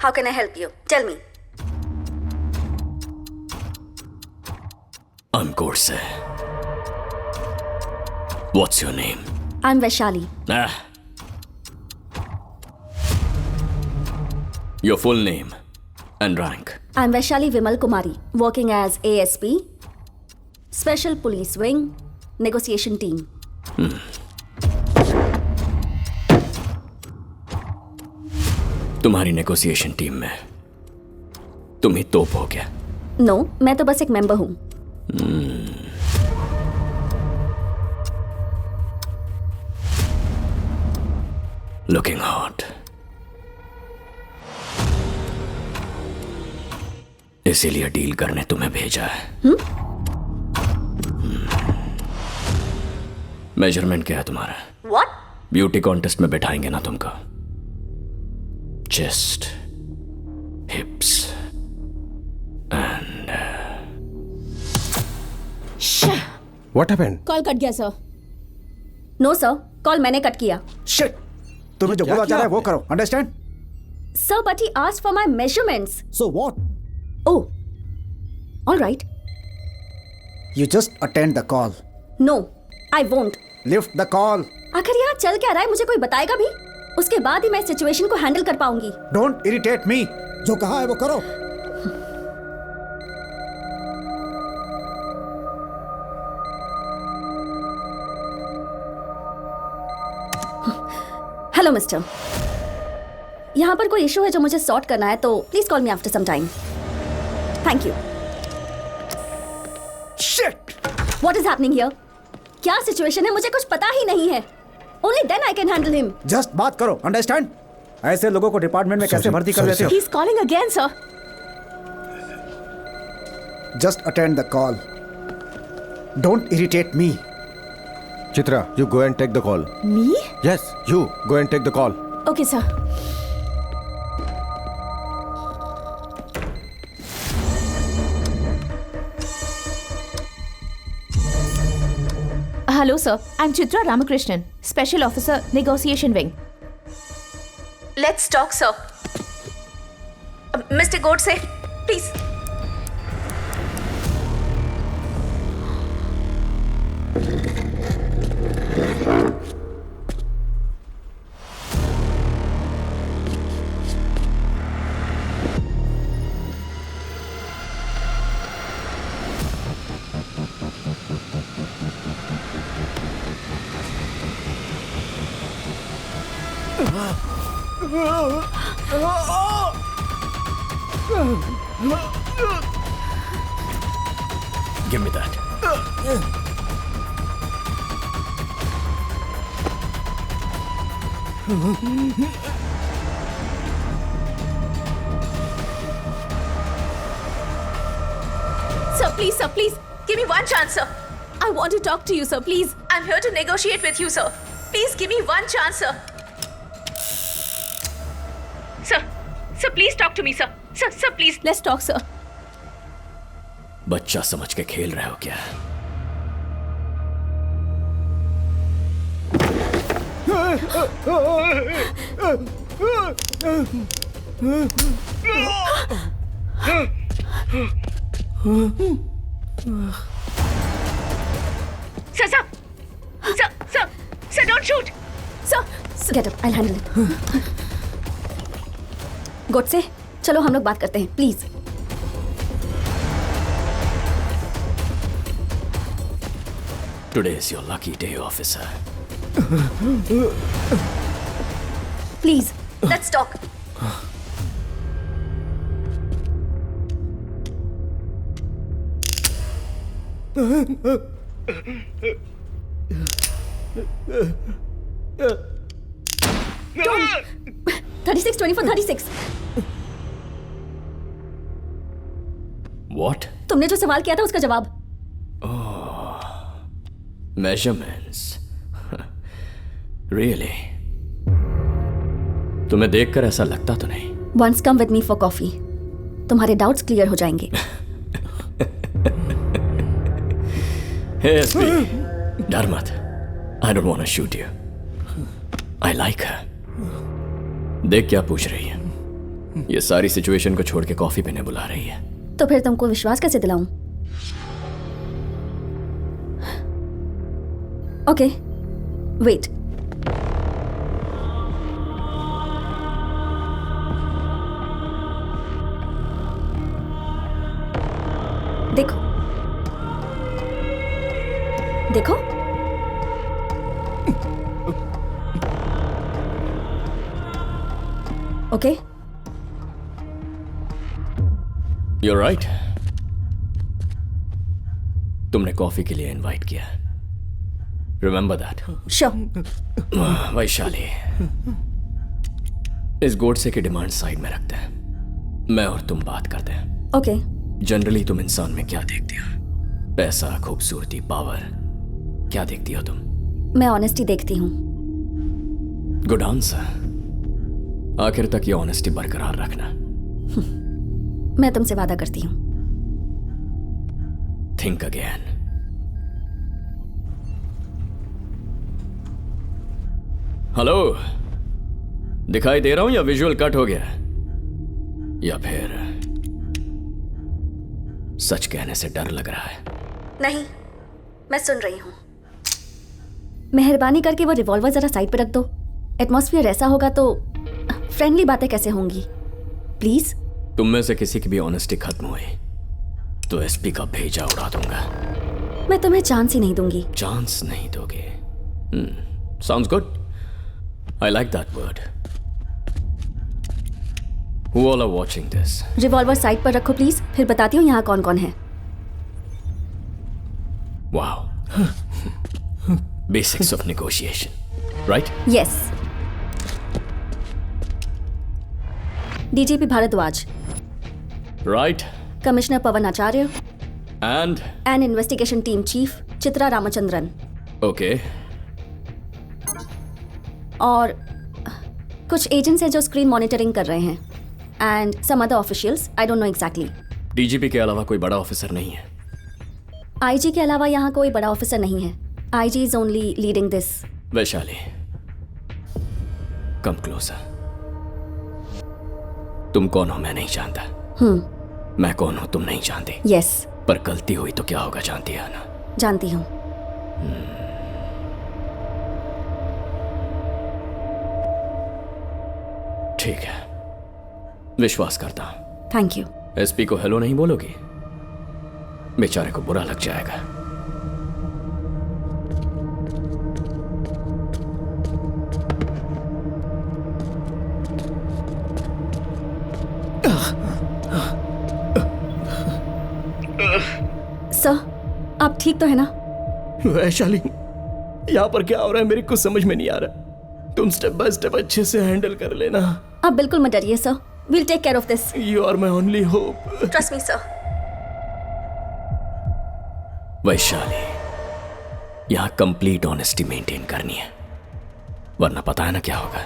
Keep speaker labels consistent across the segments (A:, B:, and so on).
A: How can I help you? Tell me.
B: I'm Gorse. What's your name?
A: I'm Vaishali.
B: Your full name and rank.
A: I'm Vaishali Vimal Kumari, working as ASP, Special Police Wing, Negotiation Team.
B: तुम्हारी negotiation team में तुम ही तोप हो क्या?
A: No, मैं तो बस एक मेंबर हूँ.
B: Looking hot. इसीलिए डील करने तुम्हें भेजा है. मेजरमेंट क्या है तुम्हारा?
A: What?
B: ब्यूटी कॉन्टेस्ट में बैठाएंगे ना तुमको. Chest, hips and
C: What happened?
A: Call cut गया सर. नो सर, कॉल मैंने कट किया.
D: शिट, तुम्हें जो बोला जा रहा है वो करो. Understand?
A: Sir, but he asked for my measurements.
D: So what?
A: Oh, alright.
D: You just attend the call.
A: No, I won't.
D: Lift the call.
A: आखिर यहाँ चल क्या रहा है, मुझे कोई बताएगा भी? उसके बाद ही मैं सिचुएशन को हैंडल कर पाऊंगी.
D: Don't irritate me. जो कहा है वो करो.
A: हेलो मिस्टर, यहाँ पर कोई इशू है जो मुझे सॉर्ट करना है, तो please call me after some time. Thank you.
D: Shit.
A: What is happening here? क्या सिचुएशन है, मुझे कुछ पता ही नहीं है. Only then I can handle him.
D: Just बात करो. अंडरस्टैंड? ऐसे लोगों को डिपार्टमेंट में कैसे भर्ती कर लेते हो?
A: He is calling again sir.
D: Just attend the call. Don't irritate me.
C: Chitra, you go and take the call.
A: Me?
C: Yes, you go and take the call.
A: Okay sir.
E: Hello, sir. I'm Chitra Ramakrishnan, Special Officer, Negotiation Wing.
A: Let's talk, sir. Mr. Godse, please.
B: Give me that.
E: Sir, please. Give me one chance, sir. I want to talk to you, sir, please. I'm here to negotiate with you, sir. Please give me one chance, sir. Sir, please talk to me, sir. Sir, please. Let's talk, sir.
B: बच्चा समझ के खेल रहे हो क्या?
E: Sir, don't shoot. Sir,
A: Get up, I'll handle it. Godse, चलो हम लोग बात करते हैं, please.
B: Today is your lucky day, officer.
A: Please, let's talk. Don't. 36, 24, 36.
B: What?
A: तुमने जो सवाल किया था उसका जवाब.
B: Measurements. Really? तुम्हें देखकर ऐसा लगता तो नहीं.
A: Once come with me for coffee. तुम्हारे डाउट्स क्लियर हो जाएंगे.
B: Hey, SP. डर मत. I don't want to shoot you. I like her. देख क्या पूछ रही है. ये सारी सिचुएशन को छोड़ के कॉफी पीने बुला रही है।
A: तो फिर तुमको विश्वास कैसे दिलाऊं? Okay, wait. देखो देखो, ओके।
B: You're right. तुमने कॉफी के लिए इनवाइट किया। Remember that.
A: श्योर।
B: वैशाली, इस गोडसे की डिमांड साइड में रखते हैं, मैं और तुम बात करते हैं।
A: ओके।
B: जनरली तुम इंसान में क्या देखती हो? पैसा, खूबसूरती, पावर, क्या देखती हो तुम?
A: मैं ऑनेस्टी देखती हूँ।
B: Good answer. आखिर तक ये ऑनेस्टी बरकरार रखना।
A: मैं तुमसे वादा करती हूँ।
B: Think again. हेलो, दिखाई दे रहा हूं या विजुअल कट हो गया? या फिर सच कहने से डर लग रहा है?
A: नहीं, मैं सुन रही हूँ। मेहरबानी करके वो रिवॉल्वर जरा साइड पे रख दो। एटमॉस्फेयर ऐसा होगा तो फ्रेंडली बातें कैसे होंगी? प्लीज।
B: तुम में से किसी की भी ऑनेस्टी खत्म हुई तो एसपी का भेजा उड़ा दूंगा।
A: मैं तुम्हें चांस ही नहीं दूंगी।
B: चांस नहीं दोगे? Sounds good. I like that word. Who all are watching this?
A: Revolver side पर रखो प्लीज, फिर बताती हूँ यहाँ कौन कौन है।
B: Wow. Basics of negotiation, right?
A: Yes. DGP Bhardwaj,
B: Right.
A: Commissioner Pavan Acharya
B: And
A: and investigation team chief Chitra Ramachandran,
B: okay.
A: और कुछ एजेंट्स हैं जो स्क्रीन मॉनिटरिंग कर रहे हैं, and some other officials, I don't know exactly.
B: DGP के अलावा कोई बड़ा ऑफिसर नहीं है?
A: आईजी के अलावा यहाँ कोई बड़ा ऑफिसर नहीं है। IG is only leading this.
B: Vaishali, come closer. तुम कौन हो मैं नहीं जानता। मैं कौन हूं तुम नहीं जानती।
A: यस,
B: पर गलती हुई तो क्या होगा जानती है ना?
A: जानती हूँ।
B: ठीक है, विश्वास करता हूं।
A: Thank you.
B: एसपी को हेलो नहीं बोलोगी? बेचारे को बुरा लग जाएगा।
A: सर, आप ठीक तो है ना?
B: वैशाली, यहाँ पर क्या हो रहा है मेरे को समझ में नहीं आ रहा। तुम स्टेप बाय स्टेप अच्छे से हैंडल कर लेना।
A: आप बिल्कुल मत डरिए sir, we'll take care of this.
B: You are my only hope.
A: Trust me sir.
B: Vaishali, यहाँ कंप्लीट ऑनेस्टी मेंटेन करनी है, वरना पता है ना क्या होगा।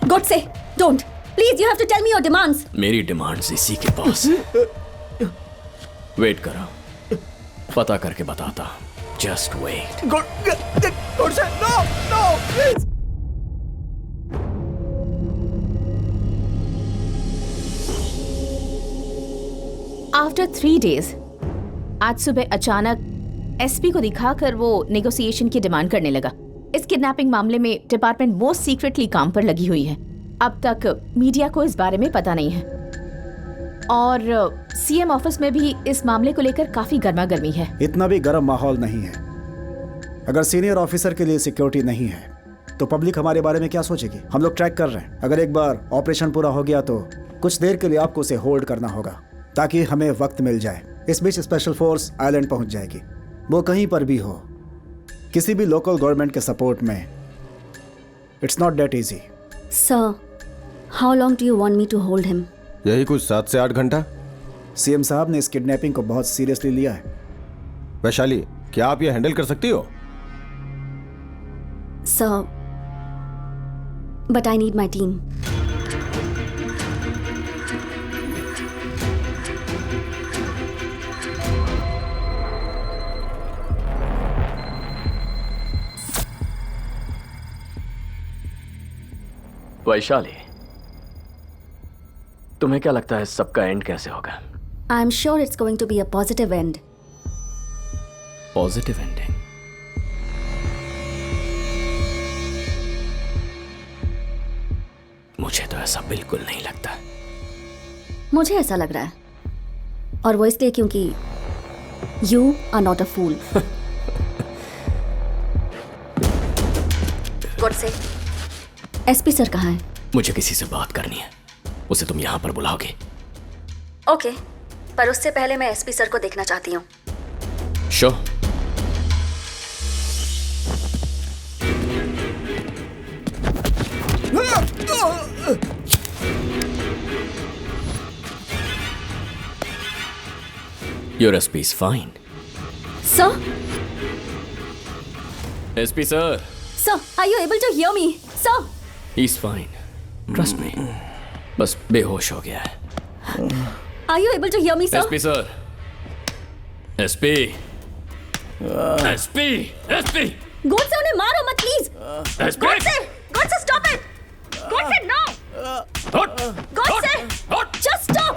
A: गॉड से don't, please, you have to tell me your demands.
B: मेरी डिमांड्स इसी के पास। वेट करो, पता करके बताता हूं। Just wait.
D: गॉड से no no please.
E: After 3 days, आज सुबह अचानक एसपी को दिखाकर वो नेगोशिएशन की डिमांड करने लगा। इस किडनैपिंग मामले में डिपार्टमेंट मोस्ट सीक्रेटली काम पर लगी हुई है। अब तक मीडिया को इस बारे में पता नहीं है, और सीएम ऑफिस में भी इस मामले को लेकर काफी गर्मा गर्मी है।
D: इतना भी गर्म माहौल नहीं है। अगर सीनियर ऑफिसर के लिए सिक्योरिटी नहीं है तो पब्लिक हमारे बारे में क्या सोचेगी? हम लोग ट्रैक कर रहे हैं। अगर एक बार ऑपरेशन पूरा हो गया तो कुछ देर के लिए आपको उसे होल्ड करना होगा ताकि हमें वक्त मिल जाए। इस बीच स्पेशल फोर्स आइलैंड पहुंच जाएगी। वो कहीं पर भी हो, किसी भी लोकल गवर्नमेंट के सपोर्ट में। It's not that easy.
A: Sir, how long do you want me to hold him?
C: यही कुछ 7 से 8 घंटा।
D: सीएम साहब ने इस किडनैपिंग को बहुत सीरियसली लिया है।
C: वैशाली, क्या आप ये हैंडल कर सकती हो?
A: Sir, but I need my team.
B: Vaishali, तुम्हें क्या लगता है सबका एंड कैसे होगा?
A: I am sure it's going to be a positive end.
B: Positive ending? मुझे तो ऐसा बिल्कुल नहीं लगता.
A: मुझे ऐसा लग रहा है, और वो इसलिए क्योंकि you are not a fool. God से एसपी सर कहाँ हैं?
B: मुझे किसी से बात करनी है. उसे तुम यहां पर बुलाओगे?
A: ओके, पर उससे पहले मैं एसपी सर को देखना चाहती हूँ.
B: Sure. Your SP is fine.
A: Sir,
B: SP sir,
A: sir, are you able to hear me? Sir,
B: he's fine. Trust me. बस बेहोश हो गया है.
A: Are you able to hear me? Sir,
B: SP sir. SP. SP. SP.
A: God से उन्हें मारो मत please.
B: SP.
A: God से स्टॉप इट. गॉड से नो.
B: Hot.
A: गॉड से
B: Hot.
A: Just stop.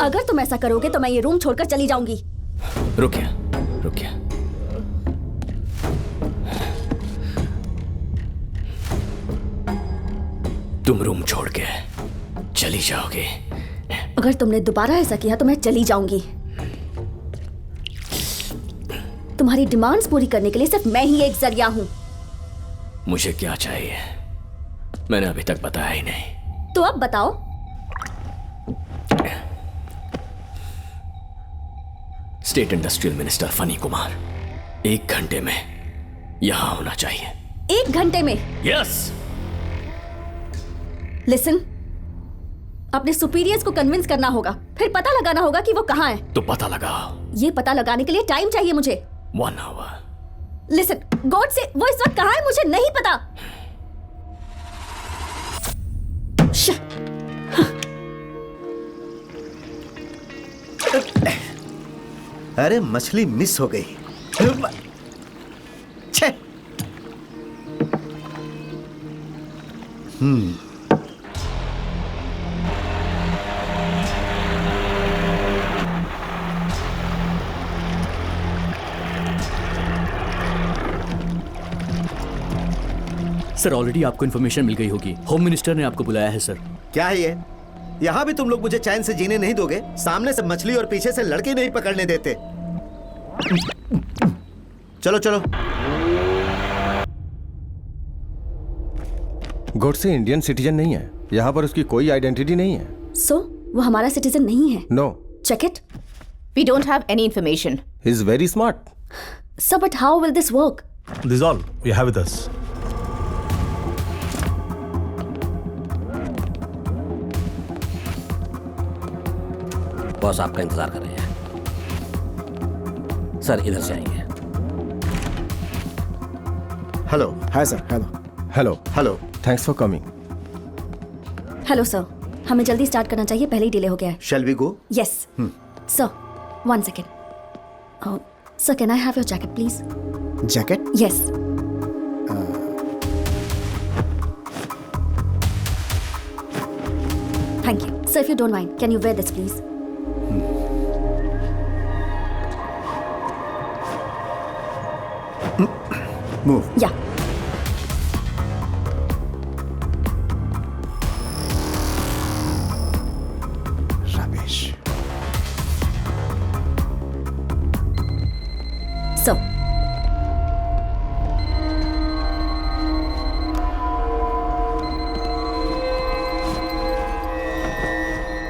A: अगर तुम ऐसा करोगे तो मैं ये रूम छोड़कर चली जाऊंगी.
B: रुकिए. रुकिए. तुम रूम छोड़ के चली जाओगे?
A: अगर तुमने दोबारा ऐसा किया तो मैं चली जाऊंगी. तुम्हारी डिमांड्स पूरी करने के लिए सिर्फ मैं ही एक जरिया हूं.
B: मुझे क्या चाहिए मैंने अभी तक बताया ही नहीं.
A: तो अब बताओ.
B: State industrial minister funny Kumar 1 घंटे में यहां होना चाहिए.
A: 1 घंटे में?
B: यस.
A: लिसन, अपने सुपीरियर्स को कन्विंस करना होगा, फिर पता लगाना होगा कि वो कहाँ है.
B: तो पता लगाओ.
A: ये पता लगाने के लिए टाइम चाहिए मुझे.
B: 1 hour.
A: लिसन, गॉड से वो इस वक्त कहाँ है मुझे नहीं पता.
F: अरे मछली मिस हो गई. छे.
G: सर ऑलरेडी आपको इन्फॉर्मेशन मिल गई होगी. होम मिनिस्टर ने आपको बुलाया है सर.
F: क्या है ये? यहाँ भी तुम लोग मुझे चैन से जीने नहीं दोगे? सामने से मछली और पीछे से लड़के नहीं पकड़ने देते. चलो चलो.
C: गोडसे इंडियन सिटीजन नहीं है. यहाँ पर उसकी कोई आइडेंटिटी नहीं है.
A: सो वो हमारा सिटीजन नहीं है?
C: No.
A: Check it.
E: We don't have any information.
C: He is very smart.
A: Sir, but how will this work?
H: This is all we have with us.
I: Boss आपका इंतजार कर रहे हैं. सर इधर से आएंगे.
F: Hello.
D: Hi sir. Hello.
C: Hello.
F: Hello.
C: Thanks for coming.
A: Hello sir, हमें जल्दी स्टार्ट करना चाहिए, पहले ही डिले हो गया है.
F: Shall we go?
A: Yes sir. 1 second. Sir, can I have your jacket please?
D: Jacket?
A: Yes. Thank you. Sir, if you don't mind, can you wear this please?
F: Move.
A: Yeah.
D: Ramesh.
A: So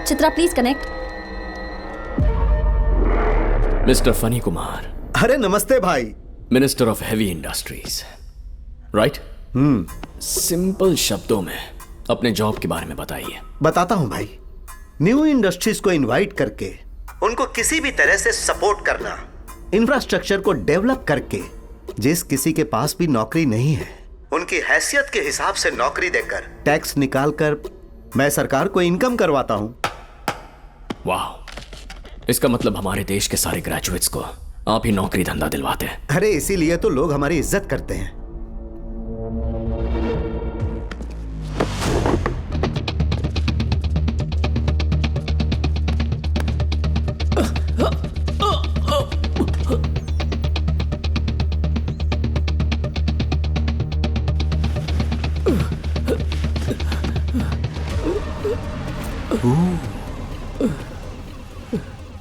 A: Chitra, please connect.
B: Mister Phani Kumar,
F: अरे नमस्ते भाई.
B: Minister of heavy industries, right? Simple शब्दों में अपने job के बारे में बताइए.
F: बताता हूं भाई. न्यू इंडस्ट्रीज को इनवाइट करके उनको किसी भी तरह से सपोर्ट करना, इंफ्रास्ट्रक्चर को डेवलप करके जिस किसी के पास भी नौकरी नहीं है उनकी हैसियत के हिसाब से नौकरी देकर टैक्स निकाल कर मैं सरकार को इनकम करवाता हूं.
B: वाह, इसका मतलब हमारे देश के सारे ग्रेजुएट्स को आप ही नौकरी धंधा दिलवाते हैं.
F: अरे इसीलिए तो लोग हमारी इज्जत करते हैं.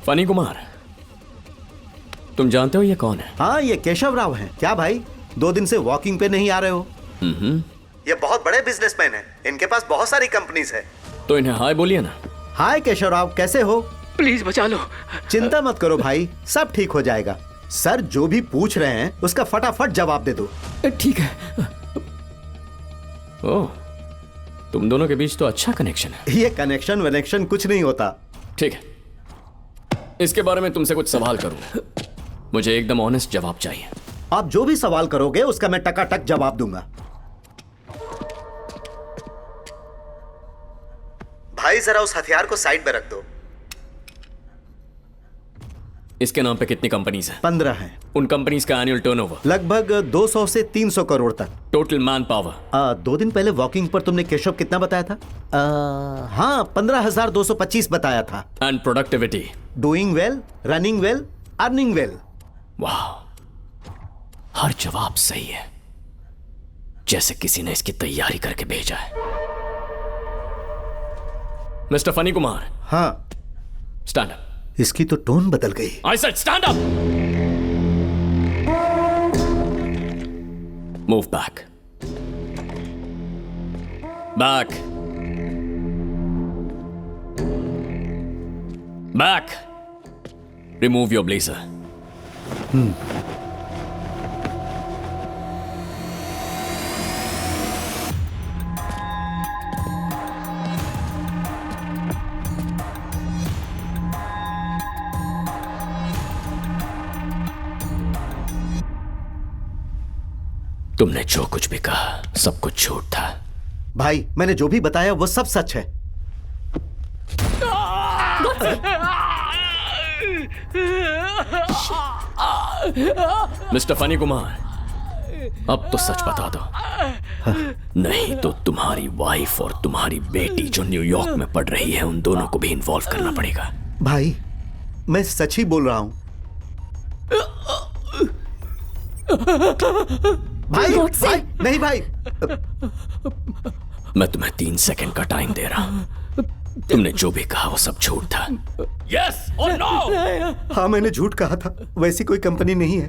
B: फनी कुमार, तुम जानते हो ये कौन है?
F: हाँ, ये केशव राव हैं। क्या भाई, 2 दिन से वॉकिंग पे नहीं आ रहे हो? ये बहुत बड़े बिजनेसमैन हैं। इनके पास बहुत सारी कंपनीज है।
B: तो इन्हें हाय बोलिए ना।
F: हाय केशव राव, कैसे हो?
G: प्लीज बचा लो।
F: चिंता मत करो भाई, सब ठीक हो जाएगा। सर जो भी पूछ रहे हैं उसका फटाफट जवाब दे दो।
G: ठीक है।
B: ओह, तुम दोनों के बीच तो अच्छा कनेक्शन है।
F: ये कनेक्शन वनेक्शन कुछ नहीं होता।
B: ठीक है, इसके बारे में तुमसे कुछ सवाल करूं। मुझे एकदम ऑनेस्ट जवाब चाहिए।
F: आप जो भी सवाल करोगे उसका मैं टकाटक जवाब दूंगा। भाई जरा उस हथियार को साइड में रख दो।
B: इसके नाम पे कितनी कंपनीज हैं?
F: 15 हैं।
B: उन कंपनीज का एनुअल टर्नओवर?
F: लगभग 200 से 300 करोड़ तक।
B: Total man power?
F: 2 दिन पहले वॉकिंग पर तुमने केशव कितना बताया था? हाँ, 15,225 बताया था।
B: And productivity?
F: Doing well, running well, earning well.
B: वाह, हर जवाब सही है, जैसे किसी ने इसकी तैयारी करके भेजा है। मिस्टर फनी कुमार।
F: हाँ।
B: Stand up.
F: इसकी तो टोन बदल गई।
B: I said stand up. Move back. Back. Back. Remove your blazer. तुमने जो कुछ भी कहा सब कुछ झूठ था।
F: भाई, मैंने जो भी बताया वो सब सच है।
B: मिस्टर फनी कुमार, अब तो सच बता दो। नहीं तो तुम्हारी वाइफ और तुम्हारी बेटी जो न्यूयॉर्क में पढ़ रही है, उन दोनों को भी इन्वॉल्व करना पड़ेगा।
F: भाई, मैं सच ही बोल रहा हूं। भाई, भाई, नहीं भाई।
B: मैं तुम्हें 3 सेकंड का टाइम दे रहा हूं। तुमने जो भी कहा वो सब झूठ था। यस और नो?
F: हाँ, मैंने झूठ कहा था। वैसी कोई कंपनी नहीं है।